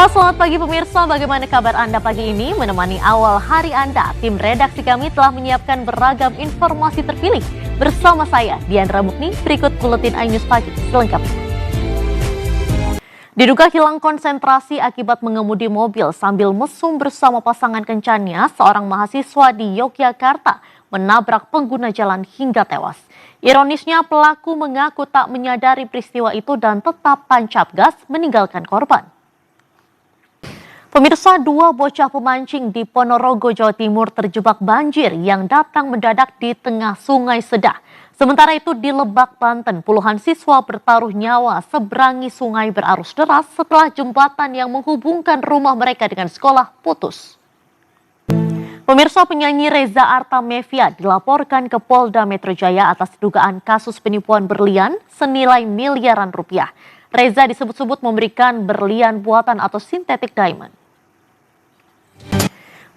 Halo selamat pagi pemirsa, bagaimana kabar Anda pagi ini? Menemani awal hari Anda, tim redaksi kami telah menyiapkan beragam informasi terpilih. Bersama saya, Diandra Mukni, berikut Buletin iNews Pagi selengkapnya. Diduga hilang konsentrasi akibat mengemudi mobil sambil mesum bersama pasangan kencannya, seorang mahasiswa di Yogyakarta menabrak pengguna jalan hingga tewas. Ironisnya pelaku mengaku tak menyadari peristiwa itu dan tetap tancap gas meninggalkan korban. Pemirsa, dua bocah pemancing di Ponorogo, Jawa Timur terjebak banjir yang datang mendadak di tengah Sungai Sedah. Sementara itu di Lebak, Banten, puluhan siswa bertaruh nyawa seberangi sungai berarus deras setelah jembatan yang menghubungkan rumah mereka dengan sekolah putus. Pemirsa, penyanyi Reza Artamevia dilaporkan ke Polda Metro Jaya atas dugaan kasus penipuan berlian senilai miliaran rupiah. Reza disebut-sebut memberikan berlian buatan atau synthetic diamond.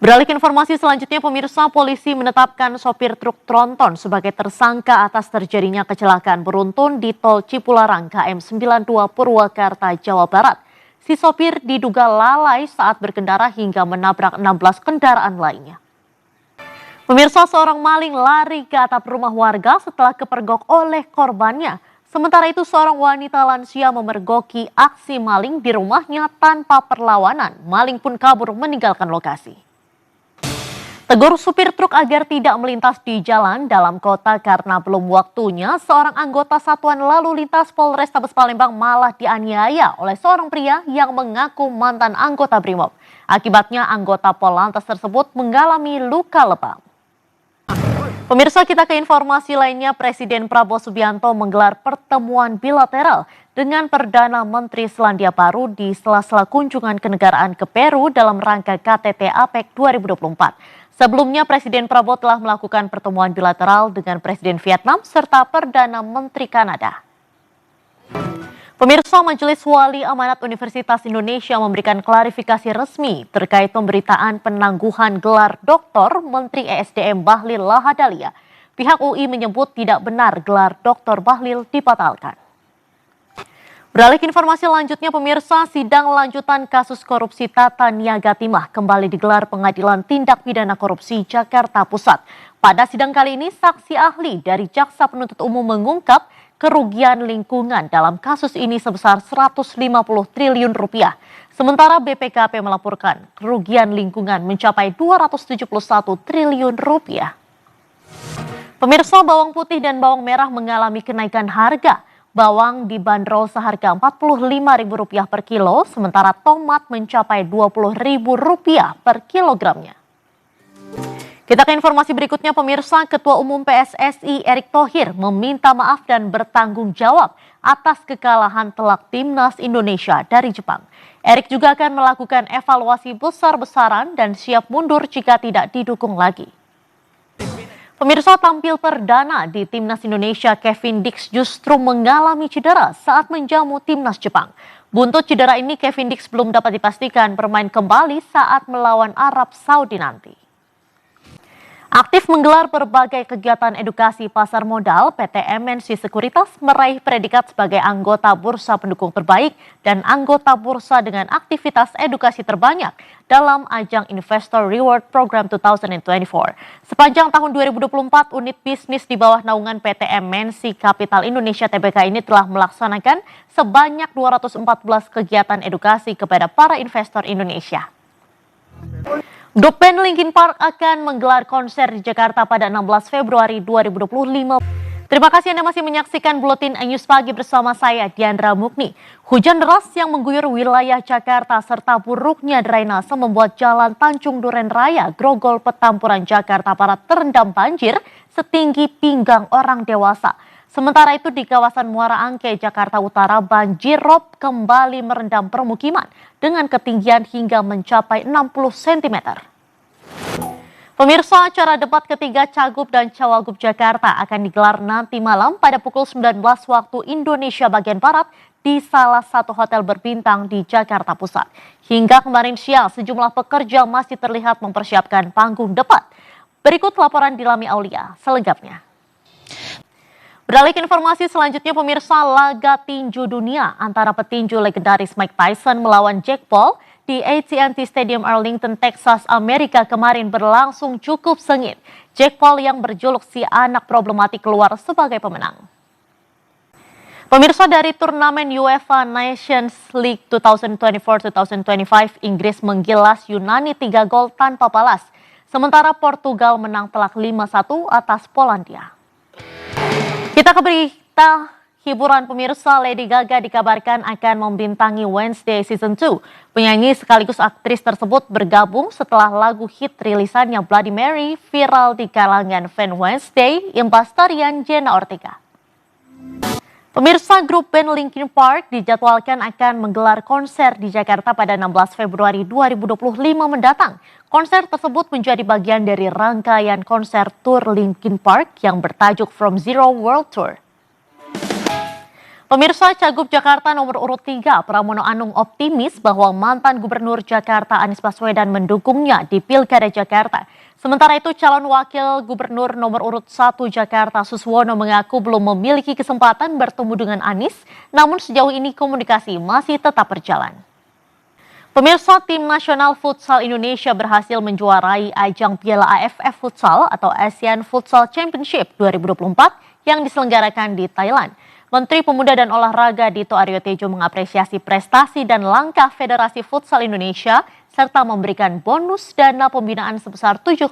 Beralih ke informasi selanjutnya, pemirsa, polisi menetapkan sopir truk tronton sebagai tersangka atas terjadinya kecelakaan beruntun di tol Cipularang KM 92 Purwakarta, Jawa Barat. Si sopir diduga lalai saat berkendara hingga menabrak 16 kendaraan lainnya. Pemirsa, seorang maling lari ke atap rumah warga setelah kepergok oleh korbannya. Sementara itu seorang wanita lansia memergoki aksi maling di rumahnya tanpa perlawanan. Maling pun kabur meninggalkan lokasi. Tegur supir truk agar tidak melintas di jalan dalam kota karena belum waktunya, seorang anggota Satuan Lalu Lintas Polrestabes Palembang malah dianiaya oleh seorang pria yang mengaku mantan anggota Brimob. Akibatnya anggota Polantas tersebut mengalami luka lebam. Pemirsa, kita ke informasi lainnya. Presiden Prabowo Subianto menggelar pertemuan bilateral dengan Perdana Menteri Selandia Baru di sela-sela kunjungan kenegaraan ke Peru dalam rangka KTT APEC 2024. Sebelumnya, Presiden Prabowo telah melakukan pertemuan bilateral dengan Presiden Vietnam serta Perdana Menteri Kanada. Pemirsa, Majelis Wali Amanat Universitas Indonesia memberikan klarifikasi resmi terkait pemberitaan penangguhan gelar Doktor Menteri ESDM Bahlil Lahadalia. Pihak UI menyebut tidak benar gelar Dr. Bahlil dibatalkan. Beralih ke informasi selanjutnya, pemirsa, sidang lanjutan kasus korupsi Tata Niaga Timah kembali digelar Pengadilan Tindak Pidana Korupsi Jakarta Pusat. Pada sidang kali ini, saksi ahli dari Jaksa Penuntut Umum mengungkap kerugian lingkungan dalam kasus ini sebesar 150 triliun rupiah. Sementara BPKP melaporkan kerugian lingkungan mencapai 271 triliun rupiah. Pemirsa, bawang putih dan bawang merah mengalami kenaikan harga. Bawang dibanderol seharga Rp45.000 per kilo, sementara tomat mencapai Rp20.000 per kilogramnya. Kita ke informasi berikutnya, pemirsa. Ketua Umum PSSI Erick Thohir meminta maaf dan bertanggung jawab atas kekalahan telak Timnas Indonesia dari Jepang. Erick juga akan melakukan evaluasi besar-besaran dan siap mundur jika tidak didukung lagi. Pemirsa, tampil perdana di Timnas Indonesia, Kevin Dix justru mengalami cedera saat menjamu Timnas Jepang. Buntut cedera ini, Kevin Dix belum dapat dipastikan bermain kembali saat melawan Arab Saudi nanti. Aktif menggelar berbagai kegiatan edukasi pasar modal, PT MNC Sekuritas meraih predikat sebagai anggota bursa pendukung terbaik dan anggota bursa dengan aktivitas edukasi terbanyak dalam ajang Investor Reward Program 2024. Sepanjang tahun 2024, unit bisnis di bawah naungan PT MNC Capital Indonesia Tbk ini telah melaksanakan sebanyak 214 kegiatan edukasi kepada para investor Indonesia. Grup band Linkin Park akan menggelar konser di Jakarta pada 16 Februari 2025. Terima kasih Anda masih menyaksikan Buletin iNews Pagi bersama saya, Diandra Mukni. Hujan deras yang mengguyur wilayah Jakarta serta buruknya drainase membuat jalan Tanjung Duren Raya, Grogol, Petamburan, Jakarta Barat terendam banjir setinggi pinggang orang dewasa. Sementara itu di kawasan Muara Angke, Jakarta Utara, banjir rob kembali merendam permukiman dengan ketinggian hingga mencapai 60 cm. Pemirsa, acara debat ketiga Cagup dan Cawagup Jakarta akan digelar nanti malam pada pukul 19 waktu Indonesia bagian Barat di salah satu hotel berbintang di Jakarta Pusat. Hingga kemarin siang, sejumlah pekerja masih terlihat mempersiapkan panggung debat. Berikut laporan Dilami Aulia selengkapnya. Beralih ke informasi selanjutnya, pemirsa, laga tinju dunia antara petinju legendaris Mike Tyson melawan Jake Paul di AT&T Stadium Arlington, Texas, Amerika kemarin berlangsung cukup sengit. Jake Paul yang berjuluk si anak problematik keluar sebagai pemenang. Pemirsa, dari turnamen UEFA Nations League 2024-2025, Inggris menggilas Yunani 3 gol tanpa balas. Sementara Portugal menang telak 5-1 atas Polandia. Kita ke berita hiburan, pemirsa. Lady Gaga dikabarkan akan membintangi Wednesday Season 2. Penyanyi sekaligus aktris tersebut bergabung setelah lagu hit rilisannya Bloody Mary viral di kalangan fan Wednesday, imbas tarian Jenna Ortega. Pemirsa, grup band Linkin Park dijadwalkan akan menggelar konser di Jakarta pada 16 Februari 2025 mendatang. Konser tersebut menjadi bagian dari rangkaian konser tur Linkin Park yang bertajuk From Zero World Tour. Pemirsa, Cagup Jakarta nomor urut 3 Pramono Anung optimis bahwa mantan Gubernur Jakarta Anies Baswedan mendukungnya di Pilkada Jakarta. Sementara itu, calon wakil gubernur nomor urut 1 Jakarta Suswono mengaku belum memiliki kesempatan bertemu dengan Anies, namun sejauh ini komunikasi masih tetap berjalan. Pemirsa, tim nasional futsal Indonesia berhasil menjuarai ajang Piala AFF Futsal atau Asian Futsal Championship 2024 yang diselenggarakan di Thailand. Menteri Pemuda dan Olahraga Dito Aryo Tejo mengapresiasi prestasi dan langkah Federasi Futsal Indonesia serta memberikan bonus dana pembinaan sebesar 7,8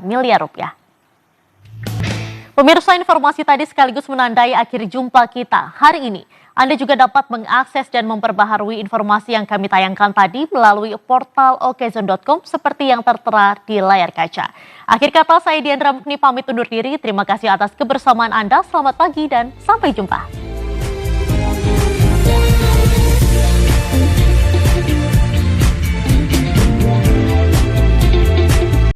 miliar rupiah. Pemirsa, informasi tadi sekaligus menandai akhir jumpa kita hari ini. Anda juga dapat mengakses dan memperbaharui informasi yang kami tayangkan tadi melalui portal okezon.com seperti yang tertera di layar kaca. Akhir kata, saya Diandra Mukni pamit undur diri. Terima kasih atas kebersamaan Anda. Selamat pagi dan sampai jumpa.